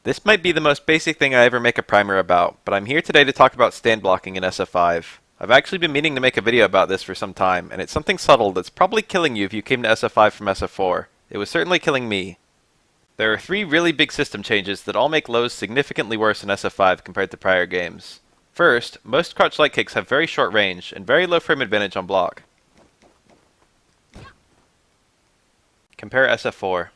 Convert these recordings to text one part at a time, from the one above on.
This might be the most basic thing I ever make a primer about, but I'm here today to talk about stand blocking in SF5. I've actually been meaning to make a video about this for some time, and it's something subtle that's probably killing you if you came to SF5 from SF4. It was certainly killing me. There are three really big system changes that all make lows significantly worse in SF5 compared to prior games. First, most crouch light kicks have very short range and very low frame advantage on block. Compare SF4.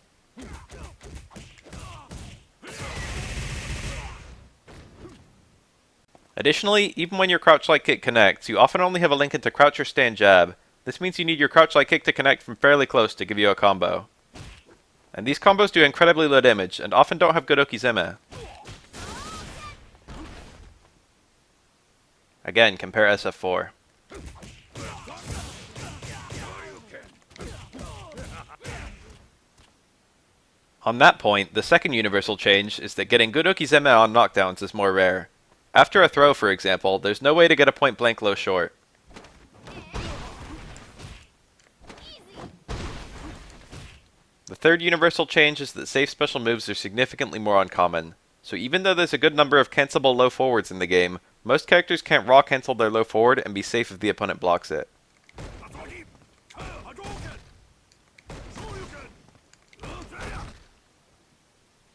Additionally, even when your crouch light kick connects, you often only have a link into crouch or stand jab. This means you need your crouch light kick to connect from fairly close to give you a combo. And these combos do incredibly low damage, and often don't have good okizeme. Again, compare SF4. On that point, the second universal change is that getting good okizeme on knockdowns is more rare. After a throw, for example, there's no way to get a point blank low short. The third universal change is that safe special moves are significantly more uncommon. So even though there's a good number of cancelable low forwards in the game, most characters can't raw cancel their low forward and be safe if the opponent blocks it.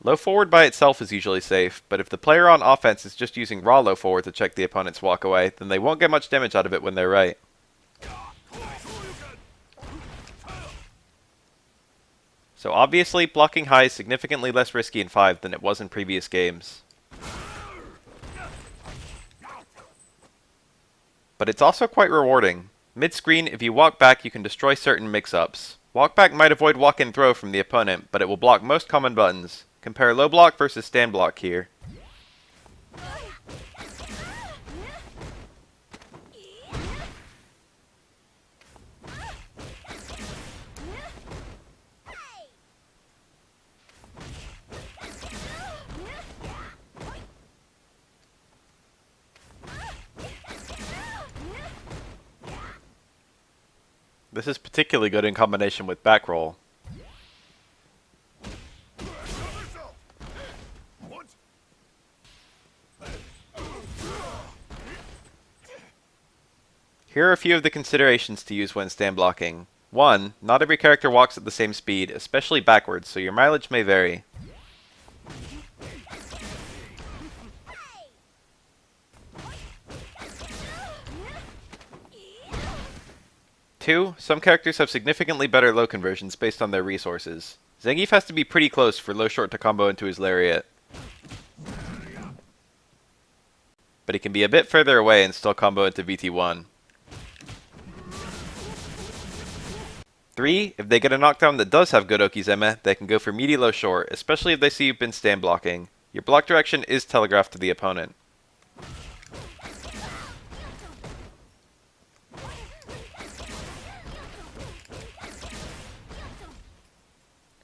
Low forward by itself is usually safe, but if the player on offense is just using raw low forward to check the opponent's walk away, then they won't get much damage out of it when they're right. So obviously, blocking high is significantly less risky in 5 than it was in previous games. But it's also quite rewarding. Mid-screen, if you walk back, you can destroy certain mix-ups. Walk back might avoid walk-in throw from the opponent, but it will block most common buttons. Compare low block versus stand block here. This is particularly good in combination with back roll. Here are a few of the considerations to use when stand blocking. 1. Not every character walks at the same speed, especially backwards, so your mileage may vary. 2. Some characters have significantly better low conversions based on their resources. Zangief has to be pretty close for low short to combo into his lariat. But he can be a bit further away and still combo into VT1. 3. If they get a knockdown that does have good okizeme, they can go for meaty low short, especially if they see you've been stand blocking. Your block direction is telegraphed to the opponent.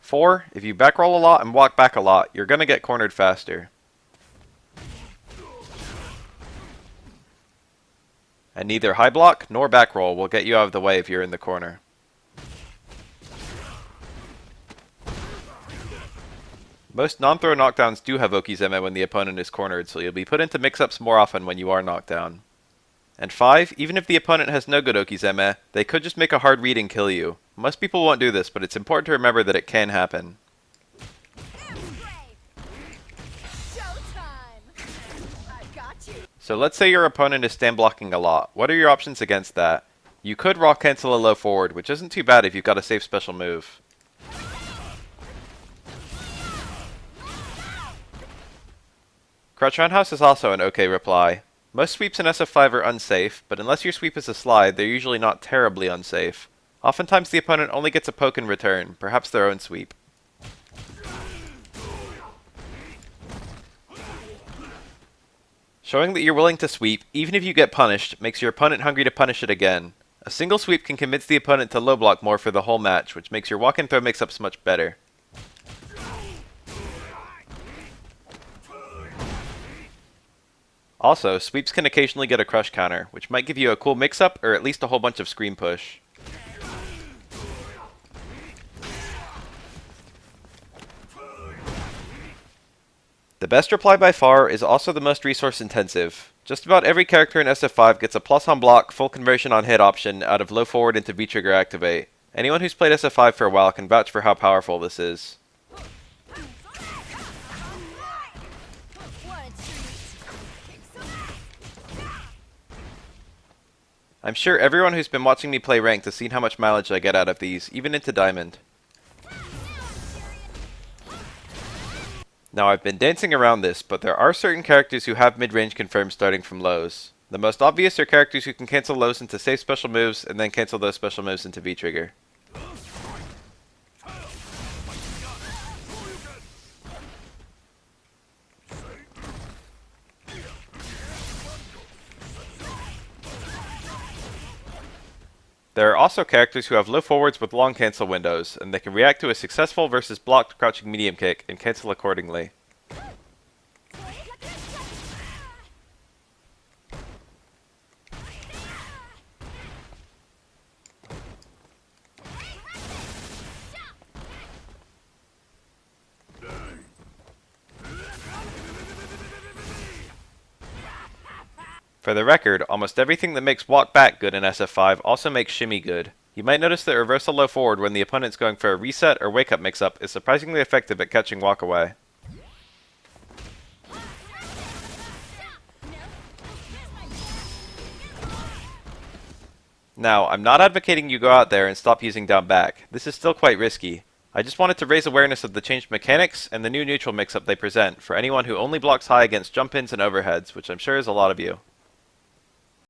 4. If you back roll a lot and walk back a lot, you're gonna get cornered faster. And neither high block nor back roll will get you out of the way if you're in the corner. Most non-throw knockdowns do have okizeme when the opponent is cornered, so you'll be put into mix-ups more often when you are knocked down. And 5, even if the opponent has no good okizeme, they could just make a hard read and kill you. Most people won't do this, but it's important to remember that it can happen. So let's say your opponent is stand blocking a lot. What are your options against that? You could raw cancel a low forward, which isn't too bad if you've got a safe special move. Crouch roundhouse is also an okay reply. Most sweeps in SF5 are unsafe, but unless your sweep is a slide, they're usually not terribly unsafe. Oftentimes the opponent only gets a poke in return, perhaps their own sweep. Showing that you're willing to sweep, even if you get punished, makes your opponent hungry to punish it again. A single sweep can convince the opponent to low block more for the whole match, which makes your walk and throw mix-ups much better. Also, sweeps can occasionally get a crush counter, which might give you a cool mix-up or at least a whole bunch of screen push. The best reply by far is also the most resource intensive. Just about every character in SF5 gets a plus on block, full conversion on hit option out of low forward into V-trigger activate. Anyone who's played SF5 for a while can vouch for how powerful this is. I'm sure everyone who's been watching me play ranked has seen how much mileage I get out of these, even into Diamond. Now I've been dancing around this, but there are certain characters who have mid-range confirmed starting from lows. The most obvious are characters who can cancel lows into safe special moves, and then cancel those special moves into V-trigger. There are also characters who have low forwards with long cancel windows, and they can react to a successful versus blocked crouching medium kick and cancel accordingly. For the record, almost everything that makes walk back good in SF5 also makes shimmy good. You might notice that reversal low forward when the opponent's going for a reset or wake up mix up is surprisingly effective at catching walk away. Now, I'm not advocating you go out there and stop using down back. This is still quite risky. I just wanted to raise awareness of the changed mechanics and the new neutral mix-up they present for anyone who only blocks high against jump-ins and overheads, which I'm sure is a lot of you.